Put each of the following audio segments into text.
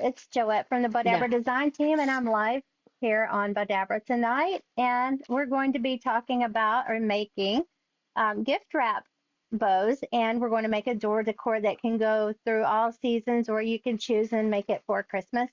It's Joette from the Yeah. Bowdabra Design team, and I'm live here on Bowdabra tonight. And we're going to be talking about or making gift wrap bows, and we're going to make a door decor that can go through all seasons, or you can choose and make it for Christmas.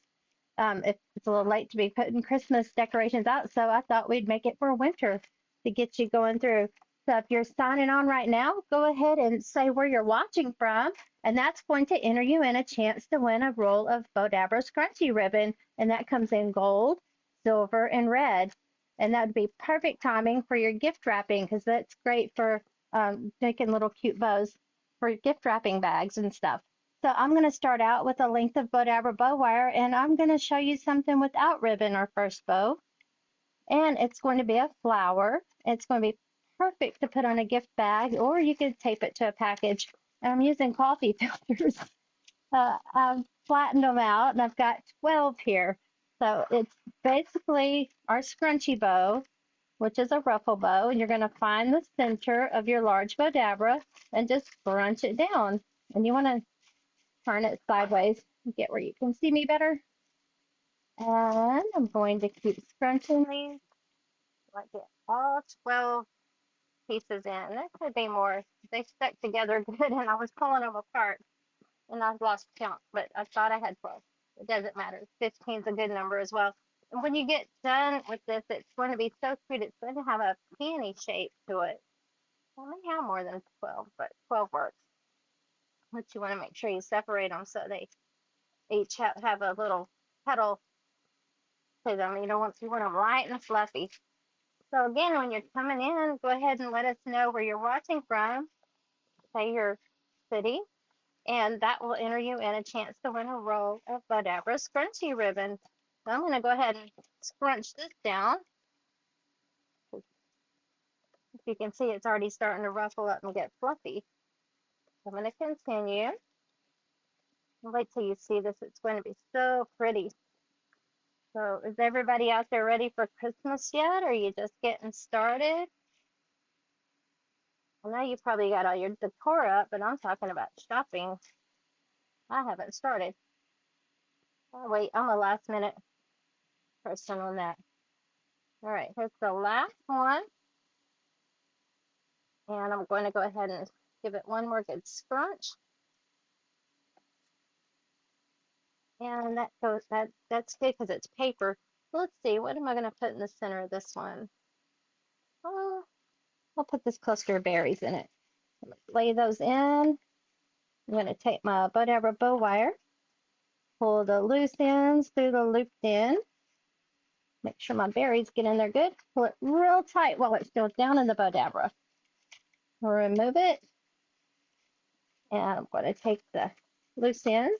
If it's a little late to be putting Christmas decorations out, so I thought we'd make it for winter to get you going through. So if you're signing on right now, go ahead and say where you're watching from, and that's going to enter you in a chance to win a roll of Bowdabra scrunchy ribbon, and that comes in gold, silver, and red. And that would be perfect timing for your gift wrapping because that's great for making little cute bows for gift wrapping bags and stuff. So I'm going to start out with a length of Bowdabra bow wire, and I'm going to show you something without ribbon, our first bow. And it's going to be a flower. It's going to be perfect to put on a gift bag, or you could tape it to a package. And I'm using coffee filters. I've flattened them out, and I've got 12 here. So it's basically our scrunchy bow, which is a ruffle bow, and you're going to find the center of your large Bowdabra and just scrunch it down. And you want to turn it sideways and get where you can see me better. And I'm going to keep scrunching these. Like get all 12 pieces in. There could be more. They stuck together good, and I was pulling them apart, and I've lost count, but I thought I had 12. It doesn't matter. 15 is a good number as well. And when you get done with this, it's going to be so cute. It's going to have a peony shape to it. I may have more than 12, but 12 works. But you want to make sure you separate them so they each have a little petal to them. You want them light and fluffy. So again, when you're coming in, go ahead and let us know where you're watching from, say your city, and that will enter you in a chance to win a roll of Bowdabra scrunchy ribbon. So I'm going to go ahead and scrunch this down. If you can see, it's already starting to ruffle up and get fluffy. I'm going to continue. Wait till you see this. It's going to be so pretty. So is everybody out there ready for Christmas yet? Or are you just getting started? I know you probably got all your decor up, but I'm talking about shopping. I haven't started. Oh, wait, I'm a last minute person on that. All right, here's the last one. And I'm going to go ahead and give it one more good scrunch. And that's good because it's paper. Let's see, what am I going to put in the center of this one? Oh, I'll put this cluster of berries in it. Lay those in. I'm going to take my Bowdabra bow wire, pull the loose ends through the looped end. Make sure my berries get in there good. Pull it real tight while it's still down in the Bowdabra. Remove it. And I'm going to take the loose ends.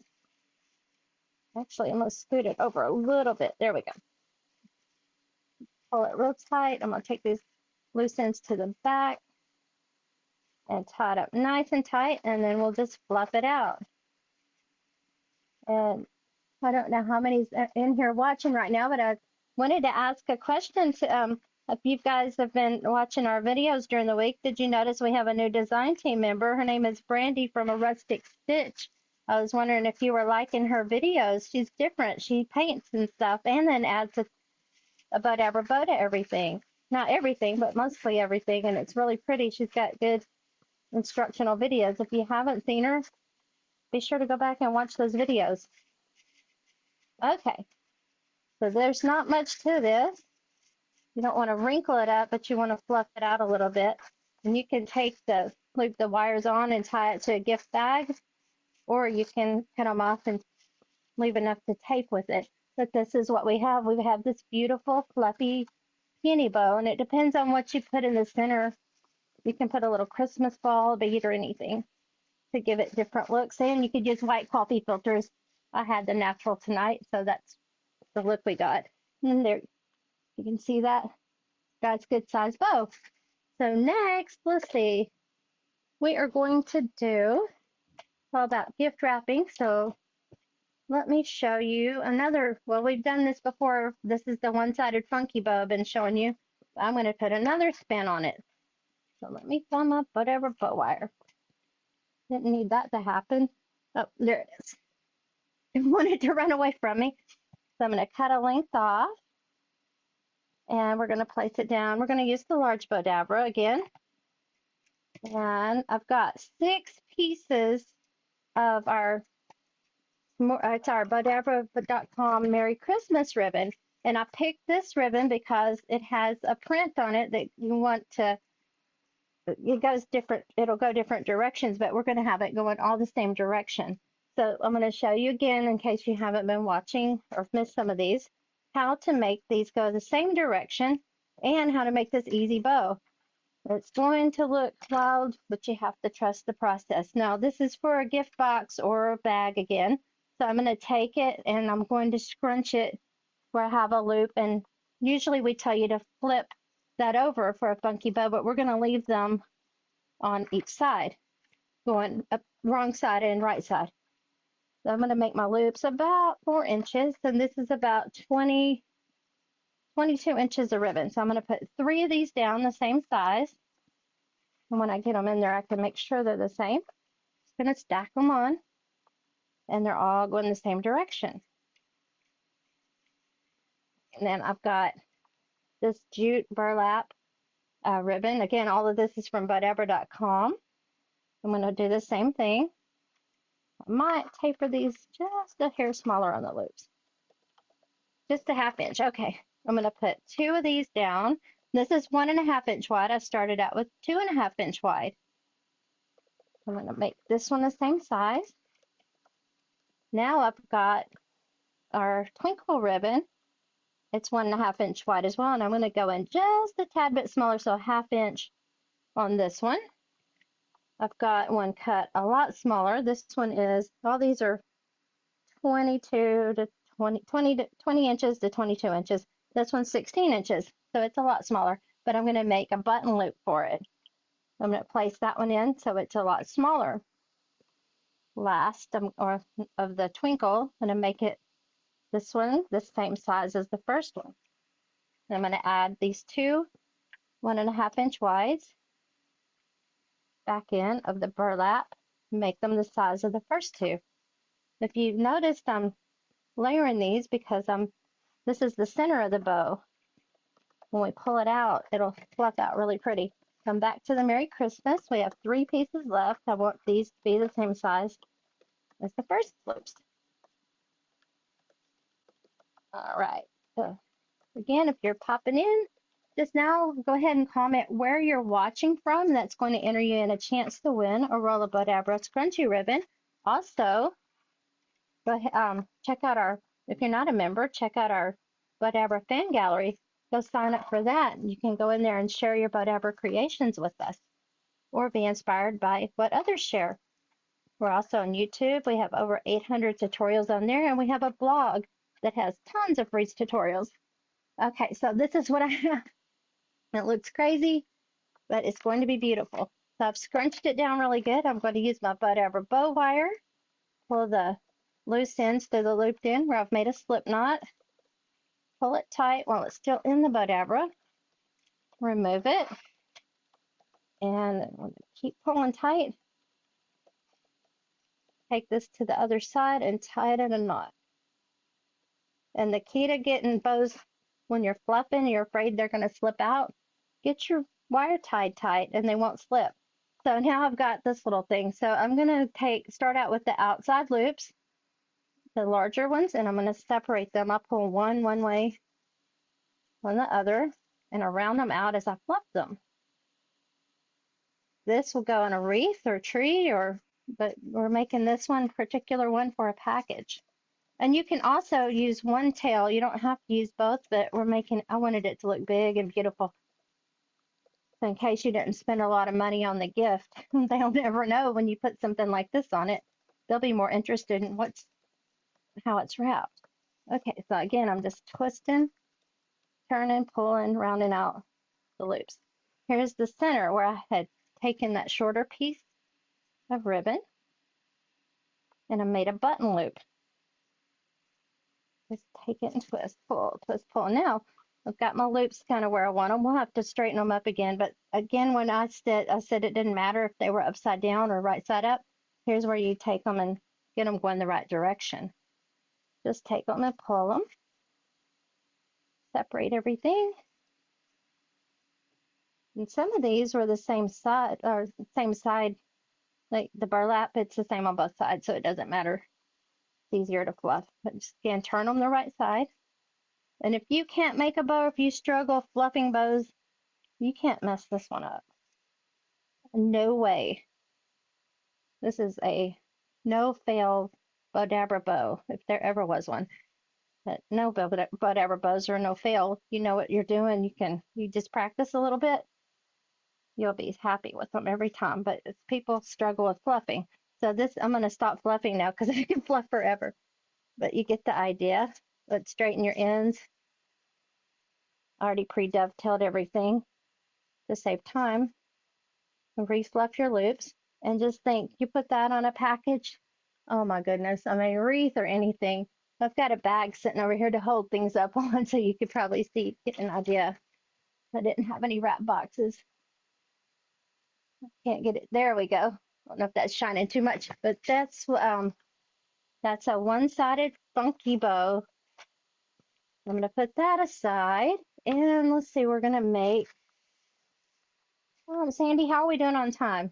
Actually, I'm going to scoot it over a little bit. There we go. Pull it real tight. I'm going to take these loose ends to the back and tie it up nice and tight, and then we'll just fluff it out. And I don't know how many's in here watching right now, but I wanted to ask a question to if you guys have been watching our videos during the week. Did you notice we have a new design team member? Her name is Brandy from A Rustic Stitch. I was wondering if you were liking her videos. She's different. She paints and stuff, and then adds a Bowdabra bow to everything. Not everything, but mostly everything, and it's really pretty. She's got good instructional videos. If you haven't seen her, be sure to go back and watch those videos. Okay, so there's not much to this. You don't want to wrinkle it up, but you want to fluff it out a little bit. And you can loop the wires on and tie it to a gift bag, or you can cut them off and leave enough to tape with it. But this is what we have. We have this beautiful fluffy peony bow, and it depends on what you put in the center. You can put a little Christmas ball, a bead, or anything to give it different looks. And you could use white coffee filters. I had the natural tonight, so that's the look we got. And there, you can see that. That's good size bow. So next, let's see. We are going to do all about gift wrapping. So let me show you another. Well, we've done this before. This is the one-sided funky bow I've been showing you. I'm going to put another spin on it. So let me thumb up whatever bow wire. Didn't need that to happen. Oh, there it is. wanted to run away from me. So I'm going to cut a length off, and we're going to place it down. We're going to use the large Bowdabra again. And I've got 6 pieces of it's our Bowdabra.com Merry Christmas ribbon. And I picked this ribbon because it has a print on it that you want to, it goes different, it'll go different directions, but we're going to have it going all the same direction. So I'm going to show you again, in case you haven't been watching or missed some of these, how to make these go the same direction and how to make this easy bow. It's going to look wild, but you have to trust the process. Now, this is for a gift box or a bag again. So I'm going to take it and I'm going to scrunch it where I have a loop. And usually we tell you to flip that over for a funky bow, but we're going to leave them on each side, going up wrong side and right side. So I'm going to make my loops about 4 inches, and this is about 22 inches of ribbon. So I'm going to put 3 of these down the same size. And when I get them in there, I can make sure they're the same. Just going to stack them on, and they're all going the same direction. And then I've got this jute burlap ribbon. Again, all of this is from Bowdabra.com. I'm going to do the same thing. I might taper these just a hair smaller on the loops. Just a 1/2 inch. Okay, I'm going to put 2 of these down. This is 1.5 inch wide. I started out with 2.5 inch wide. I'm going to make this one the same size. Now I've got our twinkle ribbon. It's 1.5 inch wide as well, and I'm going to go in just a tad bit smaller, so a 1/2 inch on this one. I've got one cut a lot smaller. This one is, all these are 22 to 20 inches to 22 inches. This one's 16 inches, so it's a lot smaller, but I'm going to make a button loop for it. I'm going to place that one in so it's a lot smaller. Last of the twinkle, I'm going to make it this one the same size as the first one. And I'm going to add these 2 1.5 inch wides back in of the burlap, make them the size of the first 2. If you've noticed, I'm layering these because this is the center of the bow. When we pull it out, it'll fluff out really pretty. Come back to the Merry Christmas. We have 3 pieces left. I want these to be the same size as the first loops. All right. So again, if you're popping in just now, go ahead and comment where you're watching from. That's going to enter you in a chance to win a roll of Bowdabra scrunchy ribbon. Also, go ahead, check out if you're not a member, check out our Bowdabra fan gallery. Go sign up for that. You can go in there and share your Bowdabra creations with us, or be inspired by what others share. We're also on YouTube. We have over 800 tutorials on there, and we have a blog that has tons of free tutorials. Okay, so this is what I have. It looks crazy, but it's going to be beautiful. So I've scrunched it down really good. I'm going to use my Bowdabra bow wire, pull the loose ends through the looped end where I've made a slip knot, pull it tight while it's still in the Bowdabra, remove it, and keep pulling tight. Take this to the other side and tie it in a knot. And the key to getting bows when you're fluffing, you're afraid they're going to slip out, get your wire tied tight and they won't slip. So now I've got this little thing. So I'm going to start out with the outside loops, the larger ones, and I'm going to separate them. I pull one way, one the other, and around them out as I fluff them. This will go in a wreath or tree, but we're making this particular one for a package. And you can also use one tail. You don't have to use both, but I wanted it to look big and beautiful. So in case you didn't spend a lot of money on the gift, they'll never know when you put something like this on it. They'll be more interested in how it's wrapped. Okay, so again, I'm just twisting, turning, pulling, rounding out the loops. Here's the center where I had taken that shorter piece of ribbon and I made a button loop. Just take it and twist, pull, twist, pull. Now I've got my loops kind of where I want them. We'll have to straighten them up again. But again, when I said it didn't matter if they were upside down or right side up. Here's where you take them and get them going the right direction. just take them and pull them, separate everything. And some of these were the same side, or same side, like the burlap, it's the same on both sides, so it doesn't matter. It's easier to fluff. But just again, turn them the right side. And if you can't make a bow, if you struggle fluffing bows, you can't mess this one up. No way. This is a no-fail Bowdabra bow, if there ever was one. But no Bowdabra bows are no fail. You know what you're doing. You just practice a little bit. You'll be happy with them every time. But it's, people struggle with fluffing. So this, I'm going to stop fluffing now because I can fluff forever. But you get the idea. Let's straighten your ends. Already pre-dovetailed everything to save time. Refluff your loops. And just think, you put that on a package. Oh my goodness. I mean, wreath or anything. I've got a bag sitting over here to hold things up on, so you could probably see, get an idea. I didn't have any wrap boxes. Can't get it. There we go. I don't know if that's shining too much, but that's a one-sided funky bow. I'm gonna put that aside, and let's see. We're gonna make. Sandy, how are we doing on time?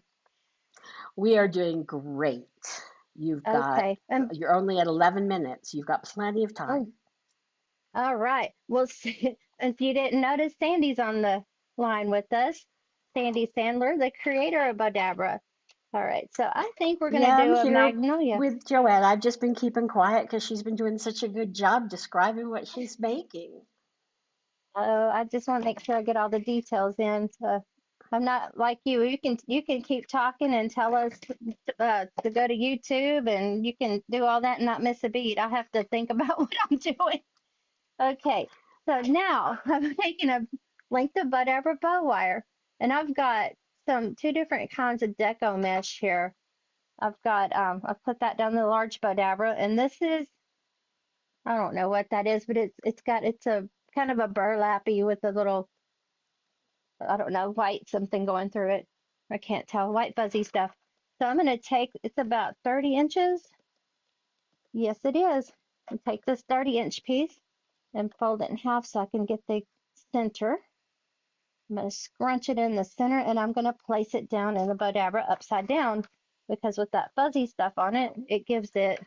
We are doing great. Okay. You're only at 11 minutes. You've got plenty of Oh, time. all right. Well, if you didn't notice, Sandy's on the line with us. Sandy Sandler, the creator of Bowdabra. All right. So I think we're gonna Yeah, I'm do a here magnolia. with Joette. I've just been keeping quiet because she's been doing such a good job describing what she's making. Oh, I just want to make sure I get all the details in. I'm not like you. You can keep talking and tell us to go to YouTube, and you can do all that and not miss a beat. I have to think about what I'm doing. Okay, so now I'm taking a length of Bowdabra bow wire, and I've got two different kinds of deco mesh here. I've put that down the large Bowdabra, and this is, I don't know what that is, but it's a kind of a burlappy with a little, I don't know, white something going through it. I can't tell, white fuzzy stuff. So I'm going to take, it's about 30 inches. Yes, it is. And take this 30-inch piece and fold it in half so I can get the center. I'm going to scrunch it in the center, and I'm going to place it down in the Bowdabra upside down, because with that fuzzy stuff on it, it gives it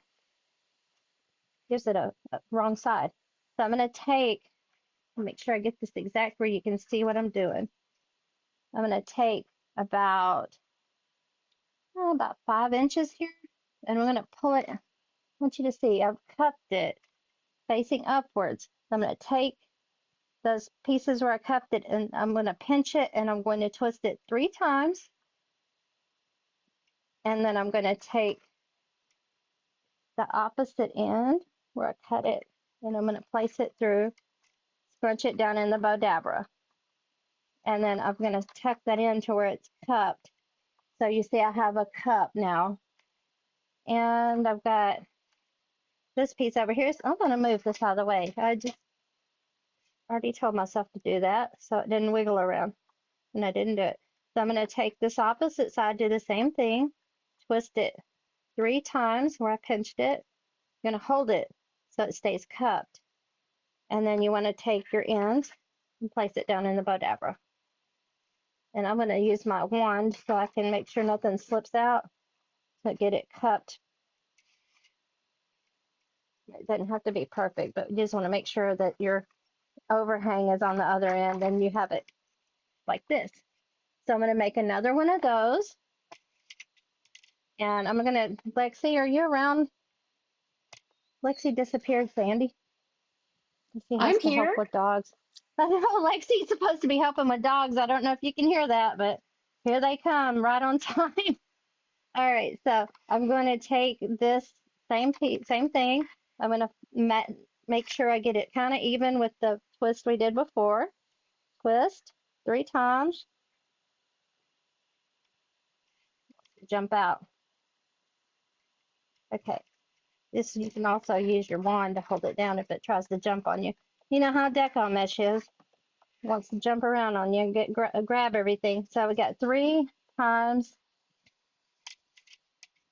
a wrong side. So I'm going to make sure I get this exact where you can see what I'm doing. I'm going to take about 5 inches here, and we're going to pull it. I want you to see I've cupped it facing upwards. I'm going to take those pieces where I cupped it, and I'm going to pinch it, and I'm going to twist it 3 times, and then I'm going to take the opposite end where I cut it, and I'm going to place it through, scrunch it down in the Bowdabra, and then I'm going to tuck that into where it's cupped. So you see I have a cup now, and I've got this piece over here. So I'm going to move this out of the way. I just already told myself to do that, so it didn't wiggle around, and I didn't do it. So I'm going to take this opposite side, do the same thing, twist it 3 times where I pinched it. You're going to hold it so it stays cupped, and then you want to take your end and place it down in the Bowdabra. And I'm going to use my wand so I can make sure nothing slips out, to get it cupped. It doesn't have to be perfect, but you just want to make sure that your overhang is on the other end and you have it like this. So I'm going to make another one of those. And I'm going to, Lexi, are you around? Lexi disappeared, Sandy. She has I'm to help here. with dogs. I know Lexi's supposed to be helping with dogs. I don't know if you can hear that, but here they come right on time. All right, so I'm going to take this same thing. I'm going to make sure I get it kind of even with the twist we did before. Twist 3 times. Jump out. Okay. This, you can also use your wand to hold it down if it tries to jump on you. You know how deco mesh is. It wants to jump around on you and grab everything. So we got 3 times.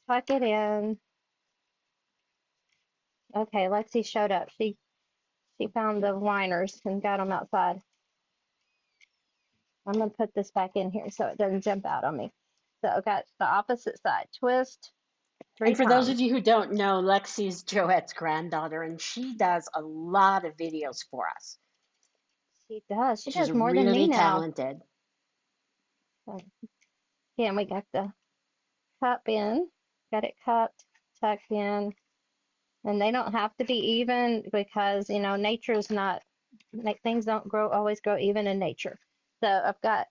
Tuck it in. Okay, Lexi showed up. She found the liners and got them outside. I'm gonna put this back in here so it doesn't jump out on me. So I've got the opposite side. Twist three And for those of times. you who don't know, Lexi's Joette's granddaughter, and she does a lot of videos for us. She does. She She's does more than me really now. talented. So, yeah, and we got the cup in. Got it cupped, tucked in. And they don't have to be even because, nature's not, things don't always grow even in nature. So I've got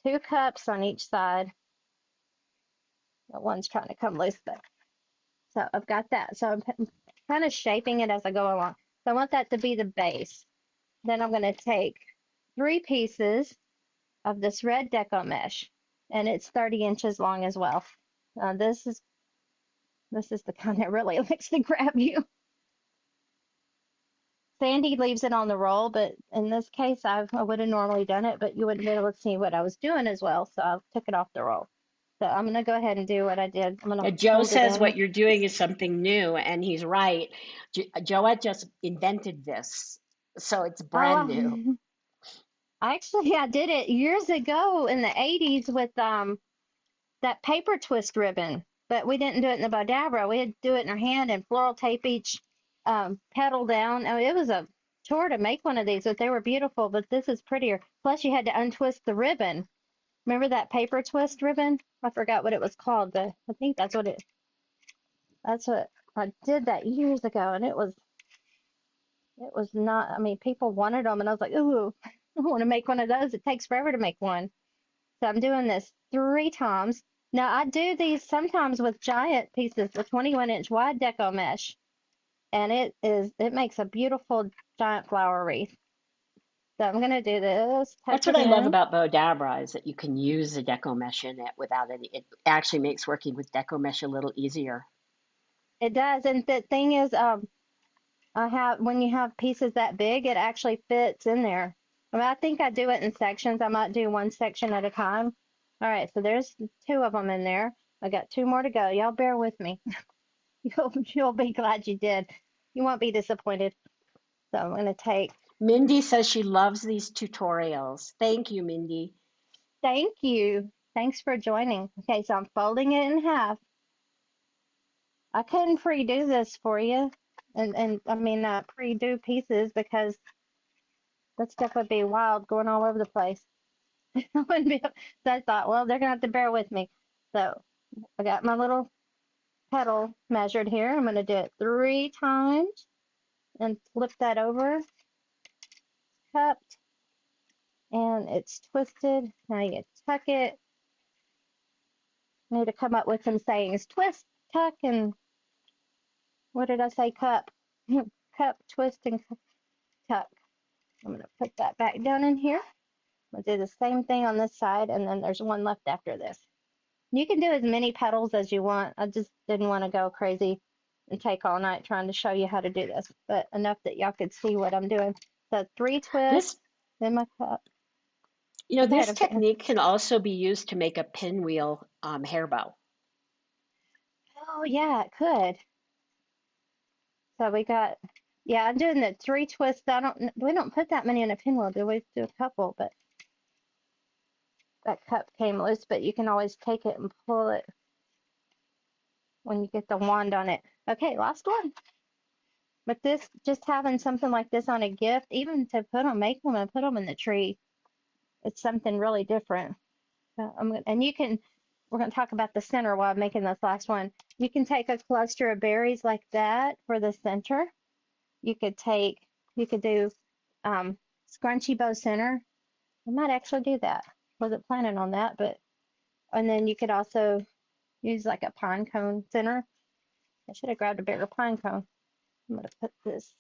2 cups on each side. One's trying to come loose, but so I've got that. So I'm kind of shaping it as I go along. So I want that to be the base. Then I'm going to take 3 pieces of this red deco mesh, and it's 30 inches long as well. This is the kind that really likes to grab you. Sandy leaves it on the roll, but in this case, I would have normally done it, but you wouldn't be able to see what I was doing as well, so I took it off the roll. So I'm going to go ahead and do what I did. I'm going to Joe hold it says in. what you're doing is something new, and he's right. Joette just invented this, so it's brand new. Oh, actually, I did it years ago in the 80s with that paper twist ribbon, but we didn't do it in the Bowdabra. We had to do it in our hand and floral tape each petal down. I mean, it was a chore to make one of these, but they were beautiful. But this is prettier. Plus, you had to untwist the ribbon. Remember that paper twist ribbon? I forgot what it was called, but I think that's what I did that years ago, and it was not. I mean, people wanted them, and I was like, ooh, I want to make one of those. It takes forever to make one. So I'm doing this 3 times. Now I do these sometimes with giant pieces, the 21-inch wide deco mesh, and it makes a beautiful giant flower wreath. So I'm gonna do this, tuck That's what it I love in. about Bowdabra is that you can use the deco mesh in it without any. It actually makes working with deco mesh a little easier. It does, and the thing is, I have when you have pieces that big, it actually fits in there. I mean, I think I do it in sections. I might do one section at a time. All right, so there's 2 of them in there. I got 2 more to go. Y'all bear with me. You'll be glad you did. You won't be disappointed. So I'm going to take, Mindy says she loves these tutorials. Thank you, Mindy. thank you. Thanks for joining. Okay, so I'm folding it in half. I couldn't pre-do this for you. And I mean, pre-do pieces because that stuff would be wild going all over the place. I wouldn't be, so I thought, well, they're going to have to bear with me. So I got my little petal measured here. I'm going to do it 3 times and flip that over, cupped, and it's twisted. Now you tuck it. I need to come up with some sayings. Twist, tuck, and what did I say? Cup. Cup, twist, and tuck. I'm going to put that back down in here. I'll do the same thing on this side, and then there's one left after this. You can do as many petals as you want. I just didn't want to go crazy and take all night trying to show you how to do this, but enough that y'all could see what I'm doing. So 3 twists This, in my cup. Go ahead. this technique can also be used to make a pinwheel hair bow. Oh, yeah, it could. So we got, yeah, I'm doing the 3 twists. We don't put that many in a pinwheel, do we? Do a couple, but that cup came loose, but you can always take it and pull it when you get the wand on it. Okay, last one. But this, just having something like this on a gift, even to make them and put them in the tree, it's something really different. So and we're gonna talk about the center while I'm making this last one. You can take a cluster of berries like that for the center. You could do scrunchy bow center. I might actually do that. Wasn't planning on that, and then you could also use like a pine cone center. I should have grabbed a bigger pine cone. I'm gonna put this.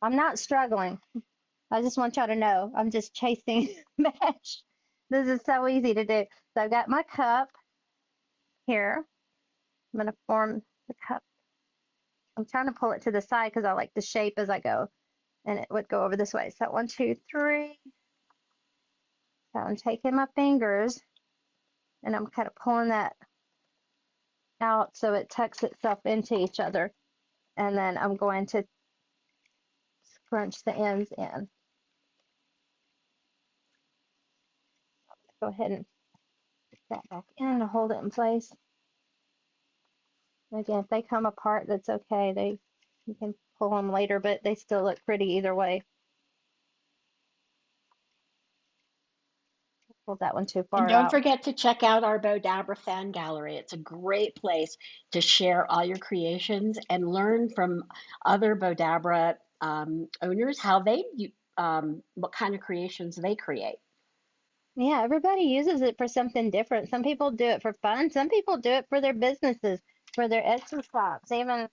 I'm not struggling. I just want y'all to know I'm just chasing mesh. This is so easy to do. So I've got my cup here. I'm gonna form the cup. I'm trying to pull it to the side because I like the shape as I go, and it would go over this way. So 1, 2, 3. So I'm taking my fingers and I'm kind of pulling that out so it tucks itself into each other. And then I'm going to scrunch the ends in. Go ahead and put that back in to hold it in place. Again, if they come apart, that's okay. You can pull them later, but they still look pretty either way. Pulled that one too And far don't out. forget to check out our Bowdabra fan gallery. It's a great place to share all your creations and learn from other Bowdabra owners how what kind of creations they create. Yeah, everybody uses it for something different. Some people do it for fun. Some people do it for their businesses, for their Etsy shops, even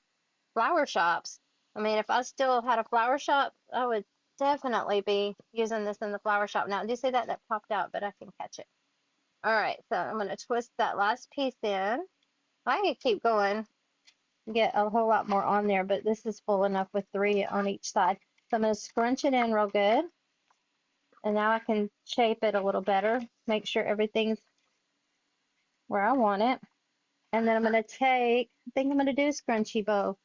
flower shops. I mean, if I still had a flower shop, I would definitely be using this in the flower shop. Now, do you see that? That popped out, but I can catch it. All right, so I'm going to twist that last piece in. I could keep going, get a whole lot more on there, but this is full enough with 3 on each side. So I'm going to scrunch it in real good. And now I can shape it a little better, make sure everything's where I want it. And then I'm going to I think I'm going to do a scrunchy bow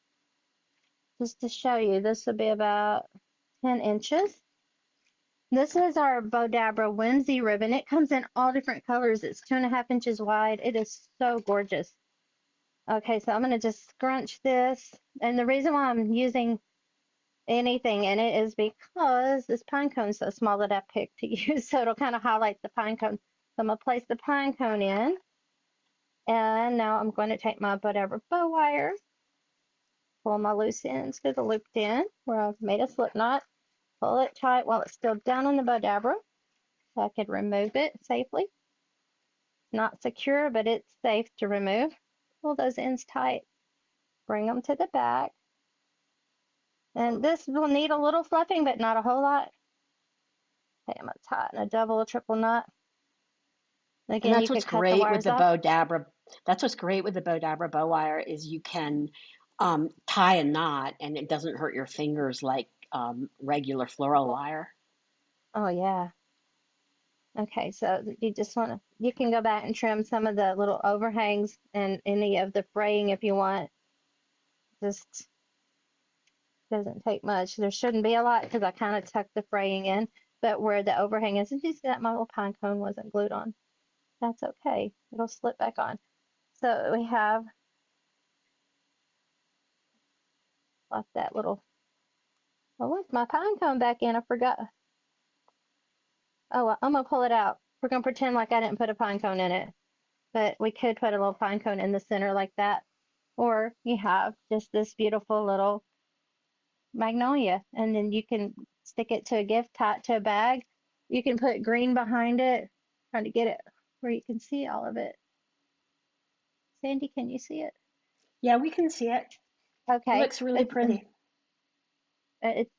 just to show you. This will be about 10 inches. This is our Bowdabra Whimsy ribbon. It comes in all different colors. It's 2.5 inches wide. It is so gorgeous. Okay, so I'm going to just scrunch this. And the reason why I'm using anything in it is because this pine cone is so small that I picked to use. So it'll kind of highlight the pine cone. So I'm going to place the pine cone in. And now I'm going to take my Bowdabra bow wire, pull my loose ends to the looped end where I've made a slip knot, pull it tight while it's still down on the Bowdabra so I could remove it safely. Not secure, but it's safe to remove. Pull those ends tight, bring them to the back. And this will need a little fluffing, but not a whole lot. Okay, I'm going to tighten a double or triple knot. And Again, you that's could what's cut the great with wires the off. Bowdabra. That's what's great with the Bowdabra bow wire is you can tie a knot and it doesn't hurt your fingers like regular floral wire. Oh, yeah. Okay, so you just want to, you can go back and trim some of the little overhangs and any of the fraying if you want. Just doesn't take much. There shouldn't be a lot because I kind of tucked the fraying in, but where the overhang is, and you see that my little pine cone wasn't glued on. That's okay. It'll slip back on. So we have left that little, oh, look, my pine cone back in. I forgot. Oh, well, I'm gonna pull it out. We're gonna pretend like I didn't put a pine cone in it, but we could put a little pine cone in the center like that. Or you have just this beautiful little magnolia, and then you can stick it to a gift, tie it to a bag. You can put green behind it, trying to get it where you can see all of it. Sandy, can you see it? Yeah, we can see it. It Okay. looks really pretty.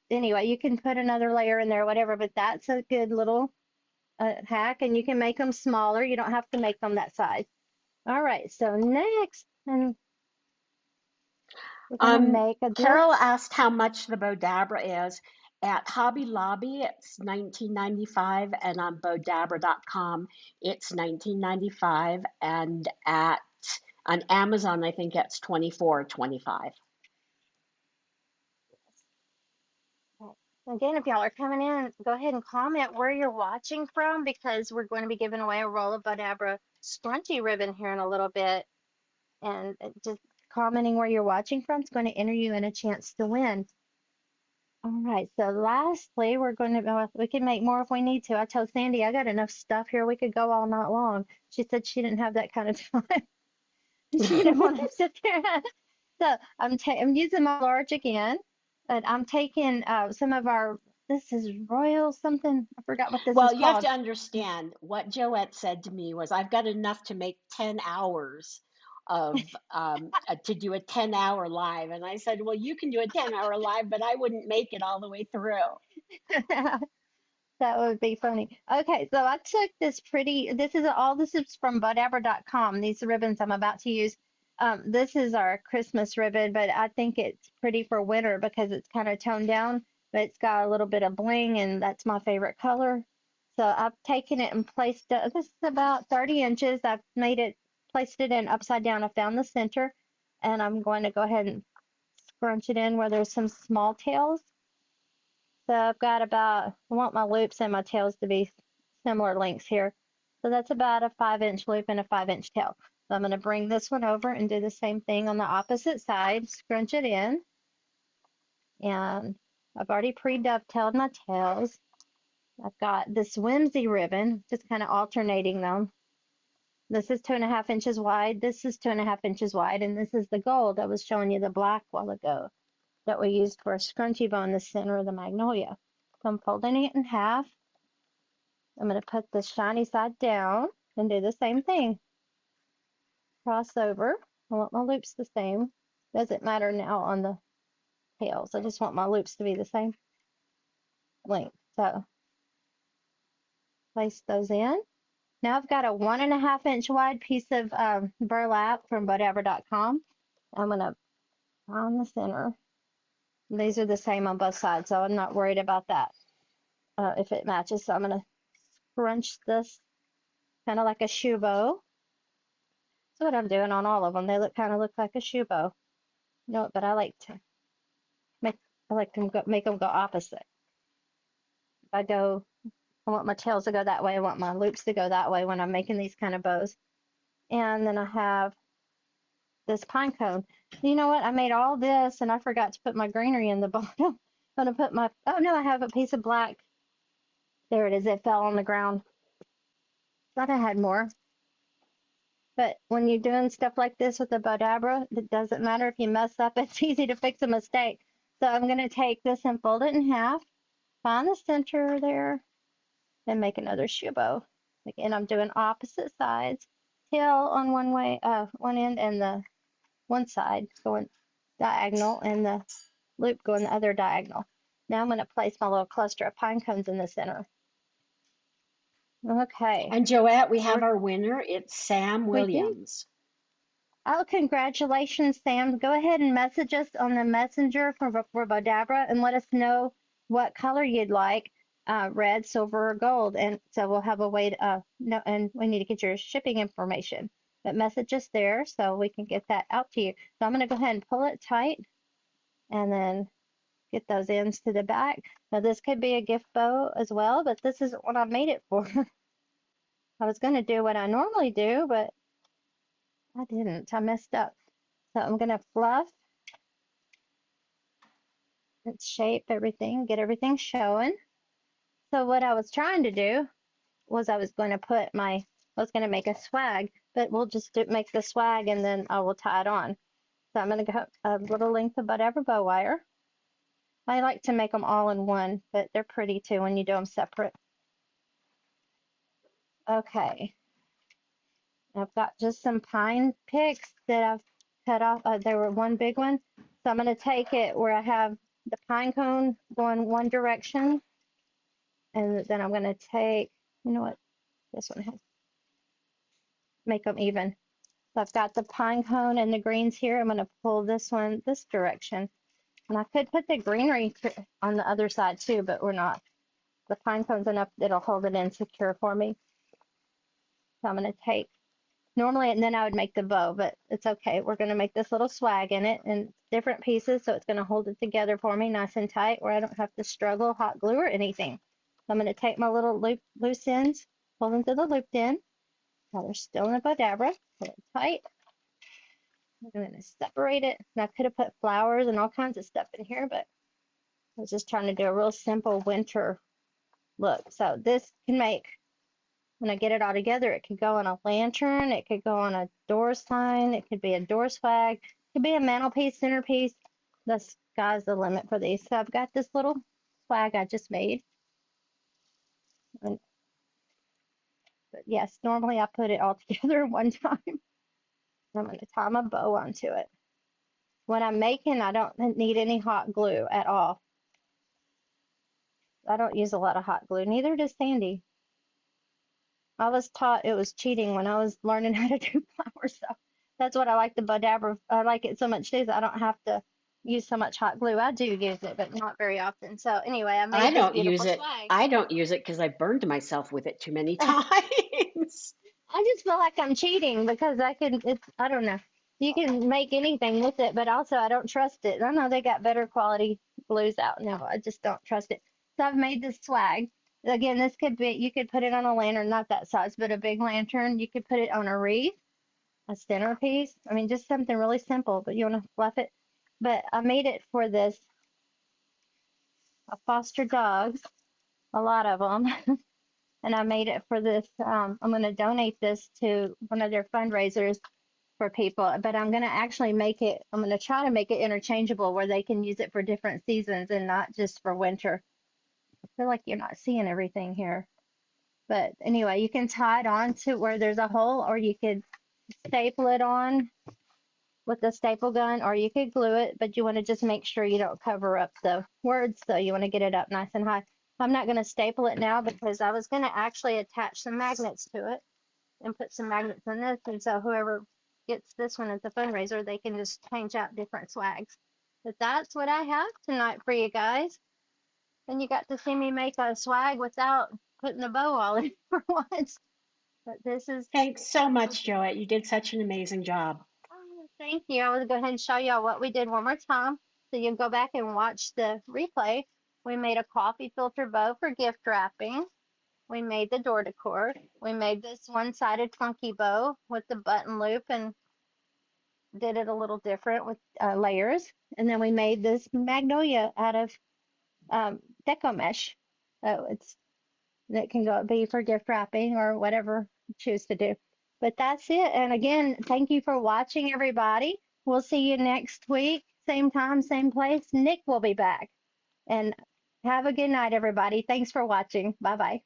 Anyway, you can put another layer in there, whatever, but that's a good little hack, and you can make them smaller. You don't have to make them that size. All right, so next, and we're gonna Um, make a gift. Carol asked how much the Bowdabra is. At Hobby Lobby, it's 19.95, and on Bowdabra.com, it's 19.95, and at on Amazon, I think it's 24.25. Again, if y'all are coming in, go ahead and comment where you're watching from because we're going to be giving away a roll of Bowdabra scrunchy ribbon here in a little bit. And just commenting where you're watching from is going to enter you in a chance to win. All right, so lastly, we're going to go, we can make more if we need to. I told Sandy I got enough stuff here. We could go all night long. She said she didn't have that kind of time. She didn't want to sit there. So I'm using my large again, but I'm taking some of our, this is Royal something. I forgot what this is Well, you have called. to understand what Joette said to me was, I've got enough to make 10 hours to do a 10-hour live. And I said, well, you can do a 10-hour live, but I wouldn't make it all the way through. That would be funny. Okay, so I took this pretty, this is from Bowdabra.com. These ribbons I'm about to use. This is our Christmas ribbon, but I think it's pretty for winter because it's kind of toned down, but it's got a little bit of bling, and that's my favorite color. So I've taken it and placed it. This is about 30 inches. I've placed it in upside down. I found the center, and I'm going to go ahead and scrunch it in where there's some small tails. So I've got about, I want my loops and my tails to be similar lengths here. So that's about a 5-inch loop and a 5-inch tail. So I'm going to bring this one over and do the same thing on the opposite side, scrunch it in. And I've already pre-dovetailed my tails. I've got this whimsy ribbon, just kind of alternating them. This is 2.5 inches wide. This is 2.5 inches wide. And this is the gold. I was showing you the black while ago that we used for a scrunchie bow in the center of the magnolia. So I'm folding it in half. I'm going to put the shiny side down and do the same thing. Cross over. I want my loops the same. Doesn't matter now on the tails. I just want my loops to be the same length. So place those in. Now I've got a 1.5 inch wide piece of burlap from Bowdabra.com. I'm going to find the center. These are the same on both sides, so I'm not worried about that if it matches. So I'm going to scrunch this kind of like a shoe bow. That's what I'm doing on all of them. They kind of look like a shoe bow. No, but I like to make make them go opposite. I want my tails to go that way. I want my loops to go that way when I'm making these kind of bows. And then I have this pine cone. You know what? I made all this and I forgot to put my greenery in the bottom. I'm gonna put my, oh no, I have a piece of black. There it is. It fell on the ground. Thought I had more. But when you're doing stuff like this with the Bowdabra, it doesn't matter if you mess up. It's easy to fix a mistake. So I'm going to take this and fold it in half, find the center there, and make another shoe bow. Again, I'm doing opposite sides. Tail on one end, and the one side going diagonal, and the loop going the other diagonal. Now I'm going to place my little cluster of pine cones in the center. Okay. And Joette, we have We're, our winner. It's Sam we do. Williams. Oh, congratulations, Sam. Go ahead and message us on the messenger for Bowdabra and let us know what color you'd like, red, silver, or gold. And so we'll have a way to know, and we need to get your shipping information. But message us there so we can get that out to you. So I'm going to go ahead and pull it tight and then get those ends to the back. Now this could be a gift bow as well, but this isn't what I made it for. I was going to do what I normally do, but I didn't. I messed up. So I'm going to fluff and shape everything, get everything showing. So what I was trying to do was I was going to make a swag, but we'll just make the swag and then I will tie it on. So I'm going to go a little length of whatever bow wire. I like to make them all in one, but they're pretty too when you do them separate. Okay. I've got just some pine picks that I've cut off. There were one big one. So I'm going to take it where I have the pine cone going one direction. And then I'm going to take, you know what, this one has, make them even. So I've got the pine cone and the greens here. I'm going to pull this one this direction. And I could put the greenery on the other side too, but we're not. The pine cone's enough that it'll hold it in secure for me. So I'm going to take, normally, and then I would make the bow, but it's okay. We're going to make this little swag in it in different pieces. So it's going to hold it together for me nice and tight where I don't have to struggle hot glue or anything. So I'm going to take my little loose ends, pull them to the looped end. Now they're still in the Bowdabra, pull it tight. I'm going to separate it. And I could have put flowers and all kinds of stuff in here, but I was just trying to do a real simple winter look. So this can make, when I get it all together, it could go on a lantern, it could go on a door sign, it could be a door swag, it could be a mantelpiece, centerpiece. The sky's the limit for these. So I've got this little swag I just made. And, but yes, normally I put it all together one time. I'm going to tie my bow onto it. When I'm making, I don't need any hot glue at all. I don't use a lot of hot glue. Neither does Sandy. I was taught it was cheating when I was learning how to do flowers. So that's what I like the Bowdabra. I like it so much too. So I don't have to use so much hot glue. I do use it, but not very often. So anyway, I I made this don't use beautiful it. swag. I don't use it because I burned myself with it too many times. I just feel like I'm cheating because I can. It's, I don't know. You can make anything with it, but also I don't trust it. I know they got better quality glues out now. I just don't trust it. So I've made this swag. Again, this could be, you could put it on a lantern, not that size, but a big lantern. You could put it on a wreath, a centerpiece. I mean, just something really simple, but you want to fluff it. But I made it for this foster dogs, a lot of them. And I made it for this. I'm going to donate this to one of their fundraisers for people, but I'm going to actually make it, I'm going to try to make it interchangeable where they can use it for different seasons and not just for winter. I feel like you're not seeing everything here. But anyway, you can tie it on to where there's a hole, or you could staple it on with a staple gun, or you could glue it, but you want to just make sure you don't cover up the words, so you want to get it up nice and high. I'm not going to staple it now because I was going to actually attach some magnets to it and put some magnets in this, and so whoever gets this one at the fundraiser, they can just change out different swags. But that's what I have tonight for you guys. And you got to see me make a swag without putting a bow all in for once. But this is, Thanks so much, Joette. You did such an amazing job. oh, thank you. I will go ahead and show y'all what we did one more time. So you can go back and watch the replay. We made a coffee filter bow for gift wrapping. We made the door decor. We made this one-sided funky bow with the button loop and did it a little different with layers. And then we made this magnolia out of deco mesh. So it's that can go be for gift wrapping or whatever you choose to do. But that's it. And again, thank you for watching, everybody. We'll see you next week, same time, same place. Nick will be back. And have a good night, everybody. Thanks for watching. Bye bye.